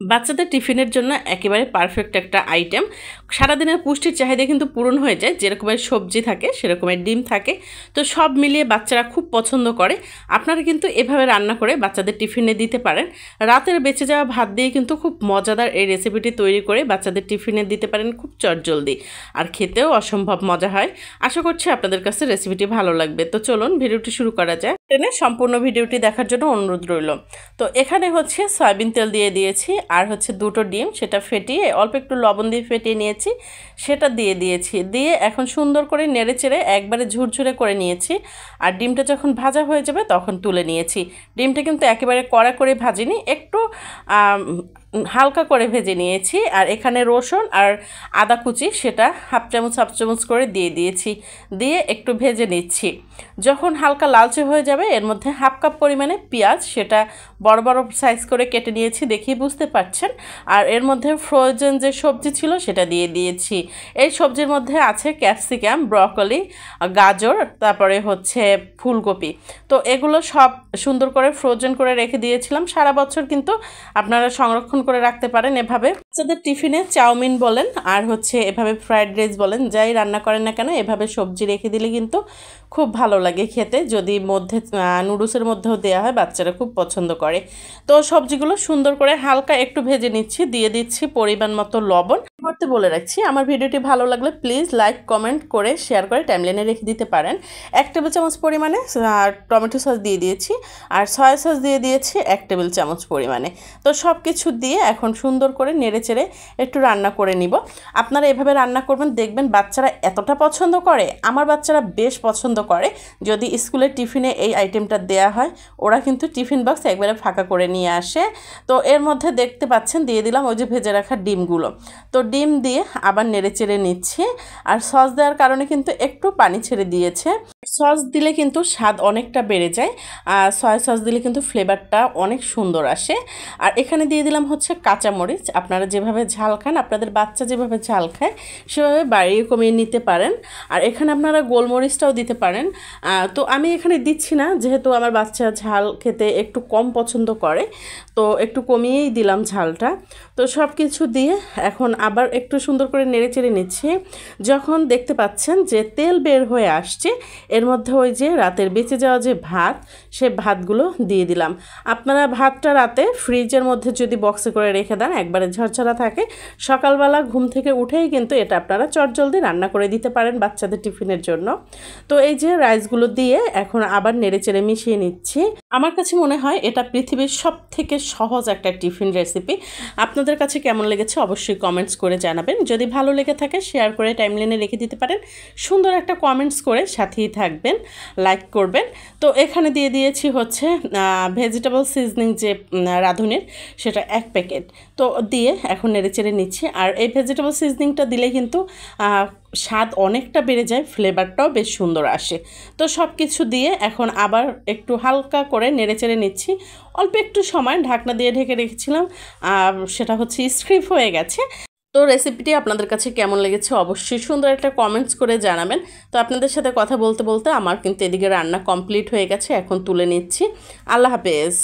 বাচ্চাদের টিফিনের জন্য একেবারে পারফেক্ট একটা আইটেম। সারাদিনের পুষ্টির চাহিদা কিন্তু পূরণ হয়ে যায়, যেরকমের সবজি থাকে সেরকমের ডিম থাকে। তো সব মিলিয়ে বাচ্চারা খুব পছন্দ করে। আপনারা কিন্তু এভাবে রান্না করে বাচ্চাদের টিফিনে দিতে পারেন। রাতের বেঁচে যাওয়া ভাত দিয়ে কিন্তু খুব মজাদার এই রেসিপিটি তৈরি করে বাচ্চাদের টিফিনে দিতে পারেন খুব চটজলদি, আর খেতেও অসম্ভব মজা হয়। আশা করছি আপনাদের কাছে রেসিপিটি ভালো লাগবে। তো চলুন ভিডিওটি শুরু করা যায়। টেনে সম্পূর্ণ ভিডিওটি দেখার জন্য অনুরোধ রইল। তো এখানে হচ্ছে সয়াবিন তেল দিয়ে দিয়েছি, আর হচ্ছে দুটো ডিম, সেটা ফেটিয়ে অল্প একটু লবণ দিয়ে ফেটিয়ে নিয়েছি, সেটা দিয়ে দিয়েছি। দিয়ে এখন সুন্দর করে নেড়ে চেড়ে একবারে ঝুরঝুরে করে নিয়েছি। আর ডিমটা যখন ভাজা হয়ে যাবে তখন তুলে নিয়েছি। ডিমটা কিন্তু একেবারে কড়া করে ভাজিনি, একটু হালকা করে ভেজে নিয়েছি। আর এখানে রসুন আর আদা কুচি সেটা হাফ চামচ করে দিয়ে দিয়েছি, দিয়ে একটু ভেজে নিচ্ছি। যখন হালকা লালচে হয়ে যাবে এর মধ্যে হাফ কাপ পরিমাণে পেঁয়াজ, সেটা বড় বড় সাইজ করে কেটে নিয়েছি, দেখেই বুঝতে পারছেন। আর এর মধ্যে ফ্রোজেন যে সবজি ছিল সেটা দিয়ে দিয়েছি। এই সবজির মধ্যে আছে ক্যাপসিকাম, ব্রকলি, গাজর, তারপরে হচ্ছে ফুলকপি। তো এগুলো সব সুন্দর করে ফ্রোজেন করে রেখে দিয়েছিলাম। সারা বছর কিন্তু আপনারা সংরক্ষণ করে রাখতে পারেন এভাবে। বাচ্চাদের টিফিনে চাউমিন বলেন আর হচ্ছে এভাবে ফ্রাইড রাইস বলেন, যাই রান্না করেন না কেন এভাবে সবজি রেখে দিলে কিন্তু খুব ভালো লাগে খেতে। যদি মধ্যে নুডলসের মধ্যেও দেওয়া হয় বাচ্চারা খুব পছন্দ করে। তো সবজিগুলো সুন্দর করে হালকা একটু ভেজে নিচ্ছি, দিয়ে দিচ্ছি পরিমাণ মতো লবণ। করতে বলে রাখছি, আমার ভিডিওটি ভালো লাগলে প্লিজ লাইক কমেন্ট করে শেয়ার করে টাইমলাইনে রেখে দিতে পারেন। 1 টেবিল চামচ পরিমাণে টমেটো সস দিয়ে দিয়েছি, আর সয়া সস দিয়ে দিয়েছি 1 টেবিল চামচ পরিমাণে। তো সব কিছু দিয়ে এখন সুন্দর করে নেড়ে চেড়ে একটু রান্না করে নিব। আপনারা এভাবে রান্না করবেন, দেখবেন বাচ্চারা এতটা পছন্দ করে। আমার বাচ্চারা বেশ পছন্দ করে যদি স্কুলের টিফিনে এই আইটেমটা দেয়া হয়। ওরা কিন্তু টিফিন বক্স একবারে ফাঁকা করে নিয়ে আসে। তো এর মধ্যে দেখতে পাচ্ছেন দিয়ে দিলাম ওই যে ভেজে রাখা ডিমগুলো। তো ডিম দিয়ে আবার নেড়ে চেড়ে নিচ্ছি। আর সস দেওয়ার কারণে কিন্তু একটু পানি ছেড়ে দিয়েছে। সস দিলে কিন্তু স্বাদ অনেকটা বেড়ে যায়, আর সয়া সস দিলে কিন্তু ফ্লেভারটা অনেক সুন্দর আসে। আর এখানে দিয়ে দিলাম হচ্ছে কাঁচামরিচ। আপনারা যেভাবে ঝাল খান, আপনাদের বাচ্চা যেভাবে ঝাল খায় সেভাবে বাড়িয়ে কমিয়ে নিতে পারেন। আর এখানে আপনারা গোলমরিচটাও দিতে পারেন। তো আমি এখানে দিচ্ছি না, যেহেতু আমার বাচ্চা ঝাল খেতে একটু কম পছন্দ করে, তো একটু কমিয়েই দিলাম ঝালটা। তো সব কিছু দিয়ে এখন আবার একটু সুন্দর করে নেড়ে চেড়ে নিচ্ছি। যখন দেখতে পাচ্ছেন যে তেল বের হয়ে আসছে এর মধ্যে ওই যে রাতের বেঁচে যাওয়া যে ভাত, সে ভাতগুলো দিয়ে দিলাম। আপনারা ভাতটা রাতে ফ্রিজের মধ্যে যদি বক্সে করে রেখে দেন একবারে ঝরঝরা থাকে, সকালবেলা ঘুম থেকে উঠেই কিন্তু এটা আপনারা চটজলদি রান্না করে দিতে পারেন বাচ্চাদের টিফিনের জন্য। তো এই যে রাইসগুলো দিয়ে এখন আবার নেড়ে চেড়ে মিশিয়ে নিচ্ছি। আমার কাছে মনে হয় এটা পৃথিবীর সবথেকে সহজ একটা টিফিন রেসিপি। আপনাদের কাছে কেমন লেগেছে অবশ্যই কমেন্টস করে জানাবেন। যদি ভালো লেগে থাকে শেয়ার করে টাইমলাইনে রেখে দিতে পারেন। সুন্দর একটা কমেন্টস করে সাথেই থাকবেন, লাইক করবেন। তো এখানে দিয়ে দিয়েছি হচ্ছে ভেজিটেবল সিজনিং যে রাঁধুনির, সেটা 1 প্যাকেট। তো দিয়ে এখন নেড়ে চেড়ে নিচ্ছি। আর এই ভেজিটেবল সিজনিংটা দিলে কিন্তু স্বাদ অনেকটা বেড়ে যায়, ফ্লেভারটাও বেশ সুন্দর আসে। তো সব কিছু দিয়ে এখন আবার একটু হালকা করে নেড়ে চেড়ে নিচ্ছি। অল্প একটু সময় ঢাকনা দিয়ে ঢেকে রেখেছিলাম, সেটা হচ্ছে স্ক্রিপ হয়ে গেছে। তো রেসিপিটি আপনাদের কাছে কেমন লেগেছে অবশ্যই সুন্দর একটা কমেন্টস করে জানাবেন। তো আপনাদের সাথে কথা বলতে বলতে আমার কিন্তু এদিকে রান্না কমপ্লিট হয়ে গেছে, এখন তুলে নিচ্ছি। আল্লাহ হাফেজ।